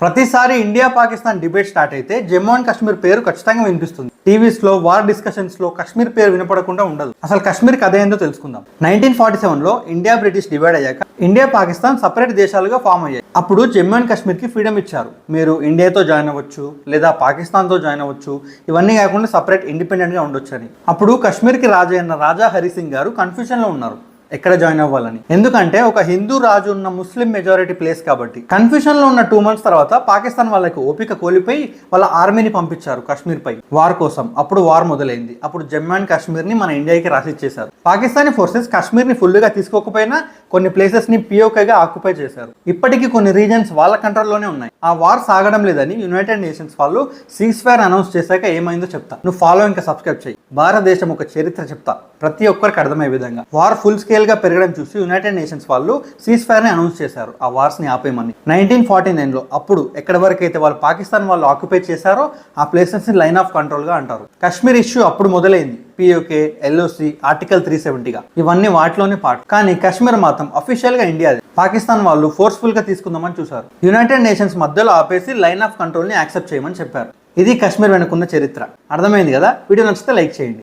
ప్రతిసారి India Pakistan debate start అయితే Jammu and Kashmir పేరు ఖచ్చితంగా వినిపిస్తుంది. టీవీస్ లో వార్ డిస్కషన్స్ లో కాశ్మీర్ పేరు వినపడకుండా ఉండదు. అసలు కాశ్మీర్ కథ ఏందో తెలుసుకుందాం. 1947 లో ఇండియా బ్రిటిష్ డివైడ్ అయ్యాక ఇండియా పాకిస్తాన్ సపరేట్ దేశాలుగా ఫామ్ అయ్యాయి. అప్పుడు జమ్మూ అండ్ కాశ్మీర్ కి ఫ్రీడమ్ ఇచ్చారు. మీరు ఇండియాతో జాయిన్ అవ్వచ్చు లేదా పాకిస్తాన్ తో జాయిన్ అవ్వచ్చు. ఇవన్నీ కాకుండా సపరేట్ ఇండిపెండెంట్ గా ఉండొచ్చు అని. అప్పుడు కాశ్మీర్ కి రాజు అయిన రాజా హరి సింగ్ గారు కన్ఫ్యూజన్ లో ఉన్నారు ఎక్కడ జాయిన్ అవ్వాలని. ఎందుకంటే ఒక హిందూ రాజు ఉన్న ముస్లిం మెజారిటీ ప్లేస్ కాబట్టి. కన్ఫ్యూజన్ లో ఉన్న 2 months తర్వాత పాకిస్తాన్ వాళ్ళకి ఓపిక కోల్పోయి వాళ్ళ ఆర్మీని పంపించారు కాశ్మీర్ పై వార్ కోసం. అప్పుడు వార్ మొదలైంది. అప్పుడు జమ్మూ అండ్ కాశ్మీర్ ని మన ఇండియాకి రాసిచ్చేశారు. పాకిస్తానీ ఫోర్సెస్ కాశ్మీర్ ని ఫుల్ గా తీసుకోకపోయినా కొన్ని ప్లేసెస్ ని పిఓకేగా ఆక్యుపై చేశారు. ఇప్పటికీ కొన్ని రీజన్స్ వాళ్ళ కంట్రోల్లోనే ఉన్నాయి. ఆ వార్ సాగడం లేదని యునైటెడ్ నేషన్స్ వాళ్ళు సీజ్ ఫైర్ అనౌన్స్ చేశాక ఏమైందో చెప్తా. నువ్వు ఫాలో ఇంకా సబ్స్క్రైబ్ చేయి. భారతదేశం ఒక చరిత్ర చెప్తా, ప్రతి ఒక్కరికి అర్థమయ్యే విధంగా. వార్ ఫుల్ స్కేల్ గా పెరగడం చూసి యునైటెడ్ నేషన్స్ వాళ్ళు సీజ్ ఫైర్ ని అనౌన్స్ చేశారు ఆ వార్స్ ని ఆపేయమని. 1949 లో అప్పుడు ఎక్కడి వరకు అయితే వాళ్ళు పాకిస్తాన్ వాళ్ళు ఆక్యుపై చేశారో ఆ ప్లేసెస్ ని లైన్ ఆఫ్ కంట్రోల్ గా అంటారు. కాశ్మీర్ ఇష్యూ అప్పుడు మొదలైంది. పిఓకే, ఎల్ఓసి, ఆర్టికల్ 370 గా ఇవన్నీ వాటిలోనే పార్ట్. కానీ కాశ్మీర్ మాత్రం అఫీషియల్ గా ఇండియాది. పాకిస్తాన్ వాళ్ళు ఫోర్స్ఫుల్ గా తీసుకుందామని చూశారు. యునైటెడ్ నేషన్స్ మధ్యలో ఆపేసి లైన్ ఆఫ్ కంట్రోల్ ని యాక్సెప్ట్ చేయమని చెప్పారు. ఇది కాశ్మీర్ వెనుకున్న చరిత్ర. అర్థమైంది కదా? వీడియో నచ్చితే లైక్ చేయండి.